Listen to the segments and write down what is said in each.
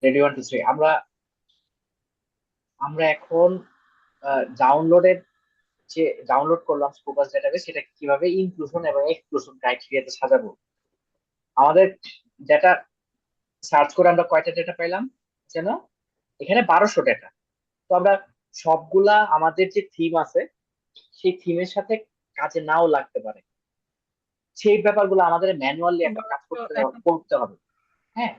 Ready, 1 2 3। আমরা আমরা এখন ডাউনলোডের যে ডাউনলোড করলাম স্কোপাস ডেটাবেস, সেটা কিভাবে ইনক্লুশন এবং এক্সক্লুশন ক্রাইটেরিয়াতে সাজাবো। আমাদের ডেটা সার্চ করে আমরা কয়টা ডেটা পেলাম যেন? এখানে 1200 ডেটা। তো আমরা সবগুলা, আমাদের যে থিম আছে সেই থিমের সাথে কাজে নাও লাগতে পারে। সেই ব্যাপারগুলো আমাদের ম্যানুয়ালি একটা কাজ বারোশো করতে এখন করতে হবে। হ্যাঁ,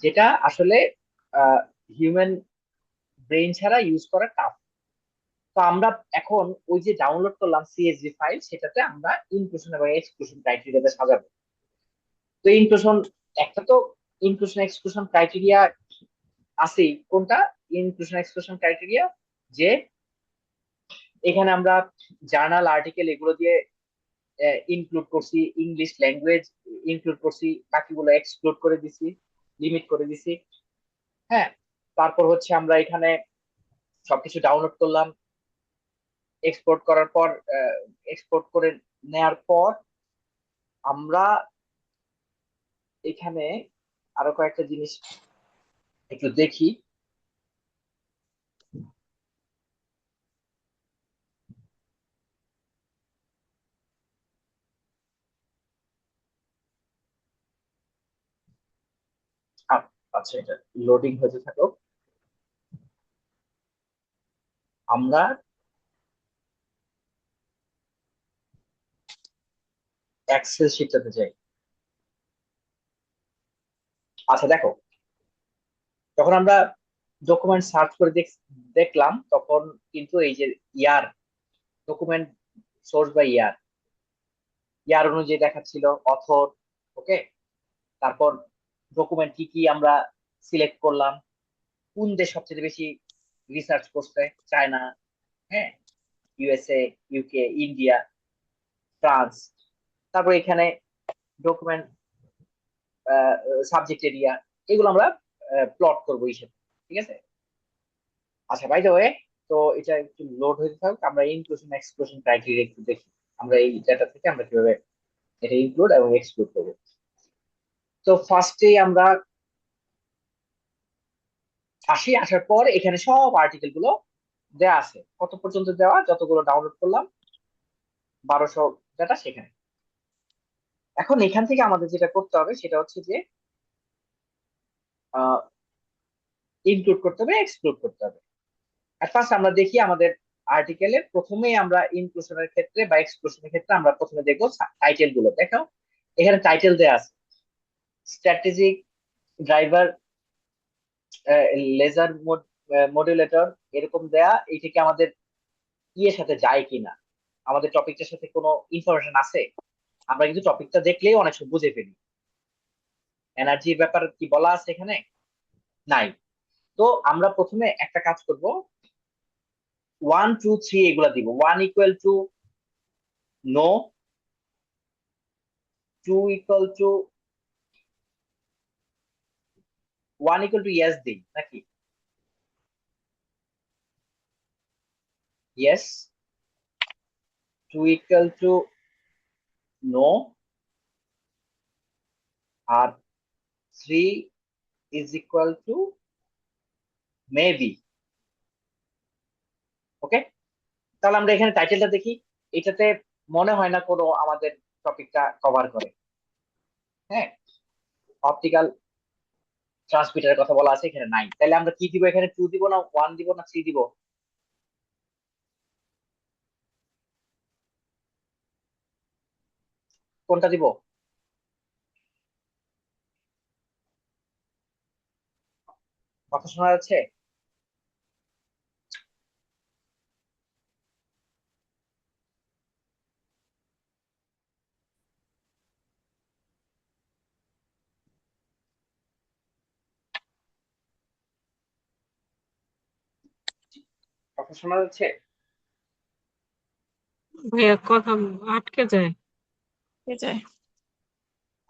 যেটা আসলে হিউম্যান ব্রেন ছাড়া ইউজ করা টাফ। তো আমরা এখন ওই যে ডাউনলোড করলাম সিএসভি ফাইল, সেটাতে আমরা ইনক্লুশন এবং এক্সক্লুশন ক্রাইটেরিয়াতে সাজাবো। তো ইনক্লুশন, একটা তো ইনক্লুশন এক্সক্লুশন ক্রাইটেরিয়া আছেই। কোনটা? ইনক্লুশন এক্সক্লুশন ক্রাইটেরিয়া, যে এখানে আমরা জার্নাল আর্টিকেল এগুলো দিয়ে ইনক্লুড করছি, ইংলিশ ল্যাঙ্গুয়েজ ইনক্লুড করছি, বাকিগুলো এক্সক্লুড করে দিছি, লিমিট করে দিছি। হ্যাঁ, তারপর হচ্ছে আমরা এখানে সবকিছু ডাউনলোড করলাম, এক্সপোর্ট করার পর, এক্সপোর্ট করে নেয়ার পর আমরা এখানে আরো কয়েকটা জিনিস একটু দেখি। আচ্ছা, এটা লোডিং হতে থাকো। আমরা এক্সেল শিটটাতে যাই। আচ্ছা দেখো, যখন আমরা ডকুমেন্ট সার্চ করে দেখলাম, তখন কিন্তু এই যে ইয়ার, ডকুমেন্ট সোর্স বা ইয়ার, ইয়ার অনুযায়ী দেখাচ্ছিল অথর। ওকে, তারপর ডকুমেন্ট কি কি আমরা সিলেক্ট করলাম, কোন দেশ সবচেয়ে বেশি রিসার্চ করছে, চায়না, হ্যাঁ, ইউএসএ, ইউকে, ইন্ডিয়া, ফ্রান্স। তারপর এখানে ডকুমেন্ট সাবজেক্ট এরিয়া, এগুলো আমরা প্লট করবো হিসেবে। ঠিক আছে। আচ্ছা, বাই দ্য ওয়ে, তো এটা একটু লোড হতে থাকুক, আমরা ইনক্লুশন এক্সক্লুশন ক্রাইটেরিয়া একটু দেখি। আমরা এই ডাটা থেকে আমরা কিভাবে এটা ইনক্লুড এবং এক্সক্লুড করবো। তো ফার্স্টেই আমরা আসার পর এখানে সব আর্টিকেল গুলো দেওয়া আছে, কত পর্যন্ত দেওয়া, যতগুলো ডাউনলোড করলাম, 1200 ডাটা সেখানে। এখন এখান থেকে আমাদের যেটা করতে হবে সেটা হচ্ছে যে ইনক্লুড করতে হবে, এক্সক্লুড করতে হবে। আর ফার্স্ট আমরা দেখি আমাদের আর্টিকেলের প্রথমেই আমরা ইনক্লুশনের ক্ষেত্রে বা এক্সক্লুশনের ক্ষেত্রে আমরা প্রথমে দেখবো টাইটেল গুলো। দেখো, এখানে টাইটেল দেয়া আছে স্ট্র্যাটেজিক ড্রাইভার লেজার মডুলেটর, এরকম দেয়া। এই থেকে আমাদের ইয়ের সাথে যায় কিনা, আমাদের টপিকটার সাথে কোনো ইনফরমেশন আছে। আমরা কিন্তু টপিকটা দেখলেই অনেক সময় বুঝে ফেলি। এনার্জির ব্যাপার কি বলা আছে এখানে? নাই। তো আমরা প্রথমে একটা কাজ করব, 1 2 3 এগুলা দিব। 1 = নো, 2 = 1 = ইয়েস দিই নাকি? ইয়েস। 2 = নো। আর 3 = মেবি। ওকে, তাহলে আমরা এখানে টাইটেলটা দেখি। এটাতে মনে হয় না কোনো আমাদের টপিকটা কভার করে। হ্যাঁ, অপটিক্যাল ট্রান্সমিটারের কথা বলা আছে, এখানে নাই। তাহলে আমরা কি দিব? এখানে 2 দিব না 1 দিব না 3 দিব? কোনটা দিব? কথা শোনা যাচ্ছে? কথা শোনা যাচ্ছে? ভাইয়া কথা আটকে যায়। কে যায়?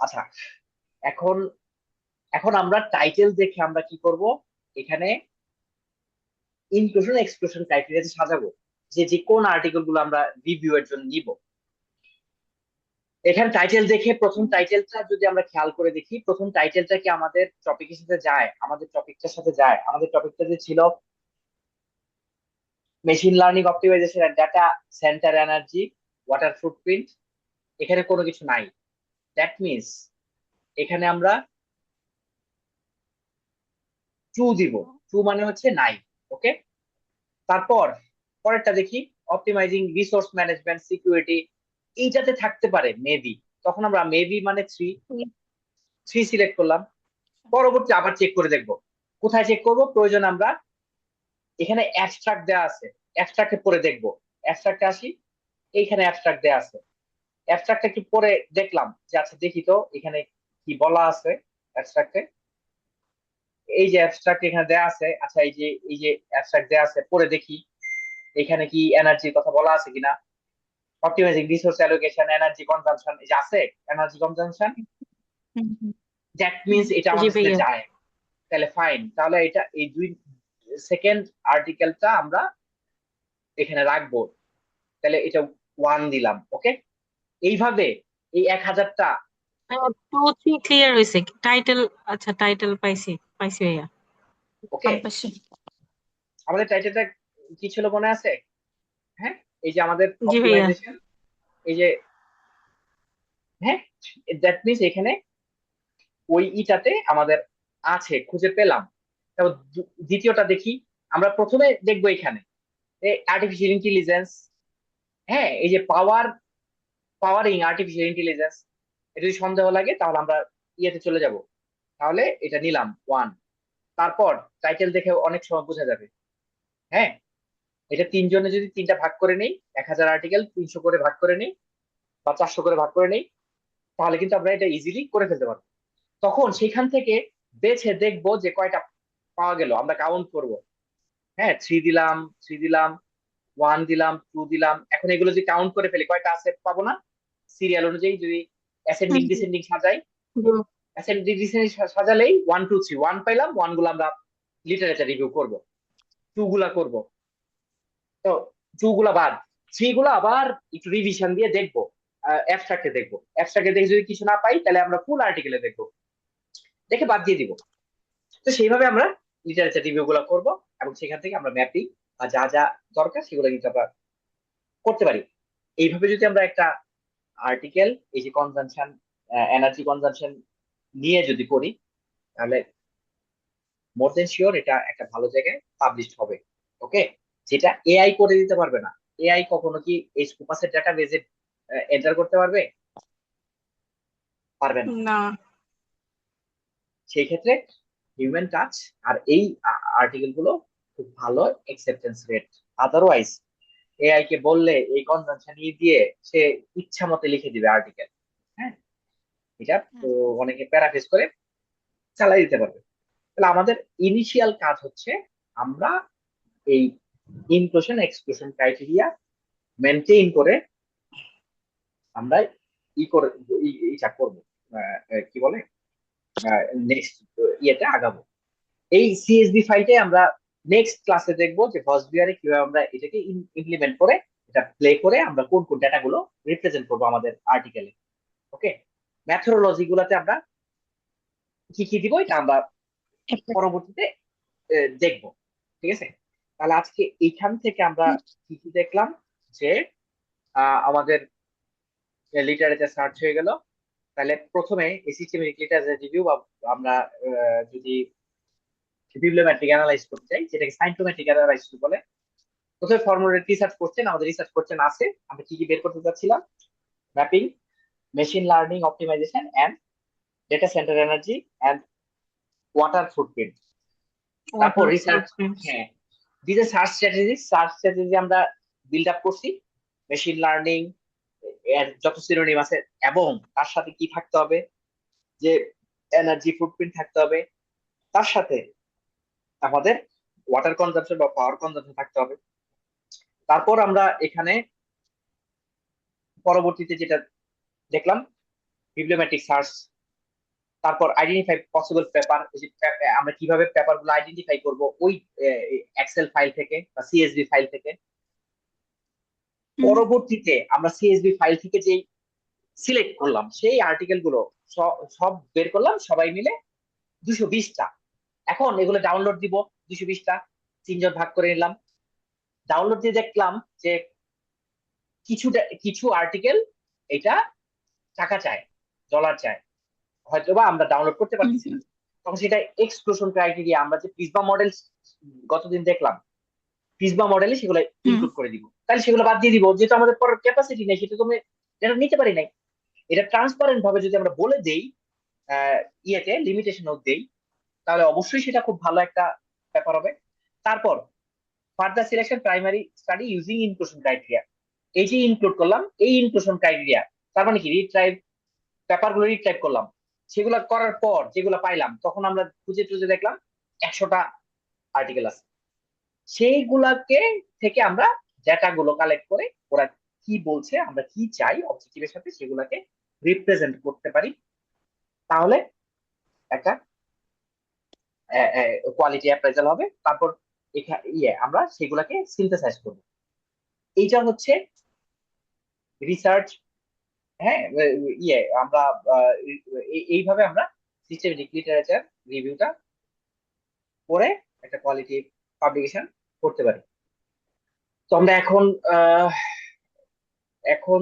আচ্ছা, এখন এখন আমরা টাইটেল দেখে আমরা কি করব, এখানে ইনক্লুশন এক্সক্লুশন ক্রাইটেরিয়া সাজাবো, যে যে কোন আর্টিকেল গুলো আমরা রিভিউ এর জন্য নিব। এখানে টাইটেল দেখে প্রথম টাইটেলটা যদি আমরা খেয়াল করে দেখি, প্রথম টাইটেলটা কি আমাদের টপিকের সাথে যায়? আমাদের টপিকটার সাথে যায়। আমাদের টপিকটা যে ছিল machine learning optimization and data center energy water footprint, এখানে কোনো কিছু নাই। দ্যাট মিনস এখানে আমরা ট্রু দিব। ট্রু মানে হচ্ছে নাই। ওকে, তারপর পরেরটা দেখি, অপটিমাইজিং রিসোর্স ম্যানেজমেন্ট সিকিউরিটি, এইটাতে থাকতে পারে মেবি। তখন আমরা মেবি মানে থ্রি, থ্রি সিলেক্ট করলাম। পরবর্তী আবার চেক করে দেখবো। কোথায় চেক করব? প্রয়োজন আমরা এখানে অ্যাবস্ট্রাক্ট দেওয়া আছে, অ্যাবস্ট্রাক্টে পড়ে দেখবো। অ্যাবস্ট্রাক্টে আসি, এইখানে অ্যাবস্ট্রাক্ট দেওয়া আছে। অ্যাবস্ট্রাক্টটা একটু পরে দেখলাম যে আচ্ছা দেখি তো এখানে কি বলা আছে অ্যাবস্ট্রাক্টে। এই যে অ্যাবস্ট্রাক্ট এখানে দেওয়া আছে, আচ্ছা এই যে অ্যাবস্ট্রাক্ট দেওয়া আছে, পরে দেখি এখানে কি এনার্জির কথা বলা আছে কিনা। Optimising resource allocation, energy consumption, এই যে আছে energy consumption, hmm, hmm, that hmm. Means এটা জি আমাদের সাথে ভাইয়া। যায়। তাহলে ফাইন, তাহলে এটা এই দুই সেকেন্ড আর্টিকেলটা আমরা এখানে রাখবো। তাহলে এটা ওয়ান দিলাম। ওকে, এইভাবে এই 1000টা। টু থ্রি ক্লিয়ার হয়েছে টাইটেল। আচ্ছা, টাইটেল পাইছি, পাইছি ভাইয়া। ওকে, আমি পাইছি। আমাদের টাইটেলটা কি ছিল মনে আছে? হ্যাঁ, এই যে আমাদের জি ভাইয়া। অপটিমাইজেশন, এই যে, হ্যাঁ, দ্যাট মিনস এখানে ওই ইটাতে আমাদের আছে, খুঁজে পেলাম। তারপর দ্বিতীয়টা দেখি। আমরা প্রথমে দেখবো এখানে আর্টিফিশিয়াল ইন্টেলিজেন্স। হ্যাঁ, এই যে পাওয়ারিং আর্টিফিশিয়াল ইন্টেলিজেন্স, এটা যদি সন্দেহ লাগে তাহলে আমরা ইয়েতে চলে যাব। তাহলে এটা নিলাম ওয়ান। তারপর টাইটেল দেখে অনেক সময় বোঝা যাবে। হ্যাঁ, এটা তিনজনে যদি তিনটা ভাগ করে নেই, 1000 আর্টিকেল 300 করে ভাগ করে নেই বা 400 করে ভাগ করে নেই, তাহলে কিন্তু আমরা এটা ইজিলি করে ফেলতে পারবো। তখন সেখান থেকে বেছে দেখবো যে কয়টা পাওয়া গেল, আমরা কাউন্ট করব। হ্যাঁ, থ্রি দিলাম, থ্রি দিলাম, ওয়ান দিলাম, টু দিলাম। এখন এগুলো যদি কাউন্ট করে ফেলি কয়টা আছে পাবো না? সিরিয়াল অনুযায়ী যদি অ্যাসেন্ডিং হুম, ডিসেন্ডিং সাজাই, হুম। অ্যাসেন্ডিং ডিসেন্ডিং সাজালেই ওয়ান টু থ্রি, ওয়ান পাইলাম, ওয়ান গুলো আমরা লিটারেচার রিভিউ করব, টু গুলা করব, তো টু গুলা বাদ, থ্রি গুলা আবার একটু রিভিশন দিয়ে দেখবো। অ্যাবস্ট্রাক্টে দেখবো, অ্যাবস্ট্রাক্টে দেখে যদি কিছু না পাই তাহলে আমরা ফুল আর্টিকেলে দেখবো, দেখে বাদ দিয়ে দিব। তো সেইভাবে আমরা লিটারেচার রিভিউ গুলো করবো, এবং সেখান থেকে আমরা ম্যাপিং বা যা যা দরকার সেগুলো কিন্তু আমরা করতে পারি। এইভাবে যদি আমরা একটা আর্টিকেল, এই যে কনজাম্পশন, এনার্জি কনজাম্পশন নিয়ে যদি করি, তাহলে মোর দেন শিওর এটা একটা ভালো জায়গায় পাবলিশ হবে। ওকে, যেটা এআই করে দিতে পারবে না। এআই কখনো কি এই স্কোপাসের ডাটা বেজে এন্টার করতে পারবে? পারবে না। না। সেই ক্ষেত্রে হিউম্যান টাচ আর এই আর্টিকেল গুলো খুব ভালো অ্যাকসেপ্টেন্স রেট। আদারওয়াইজ এআই কে বললে এই কনজাম্পশন নিয়ে দিয়ে সে ইচ্ছা মতে লিখে দিবে আর্টিকেল। হ্যাঁ, এটা তো অনেকে প্যারাফ্রেজ করে চালাই দিতে পারবে। তাহলে আমাদের ইনিশিয়াল কাজ হচ্ছে আমরা এই ইনক্লুশন এক্সক্লুশন ক্রাইটেরিয়া মেনটেইন করে আমরা ই করে ইটা করবো, কি বলে, নেক্সট ইয়েতে আগাবো। এই সিএসভি ফাইলটা আমরা নেক্সট ক্লাসে দেখবো যে ফার্স্ট কিভাবে আমরা এটাকে ইমপ্লিমেন্ট করে, এটা প্লে করে আমরা কোন কোন ডেটা গুলো রিপ্রেজেন্ট করবো আমাদের আর্টিকেলে। ওকে, ম্যাথোডোলজি গুলাতে আমরা কি কি দিব এটা আমরা পরবর্তীতে দেখবো। ঠিক আছে, তাহলে আজকে এইখান থেকে আমরা কি কি দেখলাম? যে আমাদের লিটারেচার সার্চ হয়ে গেল। তাহলে প্রথমে এই সিস্টেমেটিক লিটারেচার রিভিউ, আমরা যদি বিবলিওমেট্রিক অ্যানালাইজ করতে চাই, যেটাকে সাইন্টোমেট্রিক অ্যানালাইজ বলে, প্রথমে ফর্মুলা রিসার্চ করছেন, আমাদের রিসার্চ করছেন আছে, আমরা কি কি বের করতে চাচ্ছিলাম? Mapping, machine learning optimization and data center energy and water footprint. তারপর ওয়াটার রিসার্চ, ফুটপ্রিন্টস। হ্যাঁ, দিতে সার্চ স্ট্র্যাটেজি আমরা বিল্ড আপ করছি। মেশিন লার্নিং এর যত সিনোনিম আছে, এবং তার সাথে কি থাকতে হবে, যে এনার্জি ফুটপ্রিন্ট থাকতে হবে, তার সাথে আমাদের ওয়াটার কনজাম্পশন বা পাওয়ার কনজাম্পশন থাকতে হবে। তারপর আমরা এখানে পরবর্তীতে যেটা দেখলাম, বিবলিওমেট্রিক সার্চ, তারপর আইডেন্টিফাই পসিবল পেপার, আমরা কিভাবে পেপার গুলো আইডেন্টিফাই করব ওই এক্সেল ফাইল থেকে বা সিএসভি ফাইল থেকে। পরবর্তীতে আমরা সিএসভি ফাইল থেকে যে সিলেক্ট করলাম, সেই আর্টিকেল গুলো সব বের করলাম সবাই মিলে 220টা। এখন এগুলো ডাউনলোড দিব, 220টা 3 জন ভাগ করে নিলাম। ডাউনলোড দিয়ে দেখলাম যে কিছু আর্টিকেল এটা টাকা চায়, ডলার চায়, হয়তোবা আমরা ডাউনলোড করতে হুম পারতেছি হুম না। তখন সেটা এক্সক্লুশন ক্রাইটেরিয়া, আমরা যে প্রিজমা মডেল গতদিন দেখলাম, প্রিজমা মডেলে সেগুলো হুম ইনক্লুড করে দিব, তাহলে সেগুলো বাদ দিয়ে দিব, যেহেতু আমাদের পড়ার ক্যাপাসিটি নেই, সেটা তুমি এটা নিতে পারি নাই। এটা ট্রান্সপারেন্ট ভাবে যদি আমরা বলে দেই, ইয়েতে লিমিটেশন দেই, তাহলে অবশ্যই সেটা খুব ভালো একটা ব্যাপার হবে। তারপর further selection primary study using inclusion criteria, এই যে ইনক্লুড করলাম এই ইনক্লুশন ক্রাইটেরিয়া, তার মানে কি রিট্রাইভ, পেপারগুলো রিট্রাইভ করলাম, সেগুলো করার পর যেগুলো পাইলাম তখন আমরা খুঁজে টুজে দেখলাম 100টা আর্টিকেল আছে। সেইগুলাকে থেকে আমরা ডেটা গুলো কালেক্ট করে ওরা কি বলছে, আমরা কি চাই অবজেক্টিভের সাথে, সেগুলাকে রিপ্রেজেন্ট করতে পারি, তাহলে একটা কোয়ালিটি অ্যাপ্রাইজাল হবে। তারপর আমরা সেগুলাকে সিনথেসাইজ করবো। এইটা হচ্ছে রিসার্চ। হ্যাঁ, আমরা এইভাবে আমরা সিস্টেমেটিক লিটারেচার রিভিউটা করে একটা কোয়ালিটি পাবলিকেশন করতে পারি। তো আমরা এখন আহ, এখন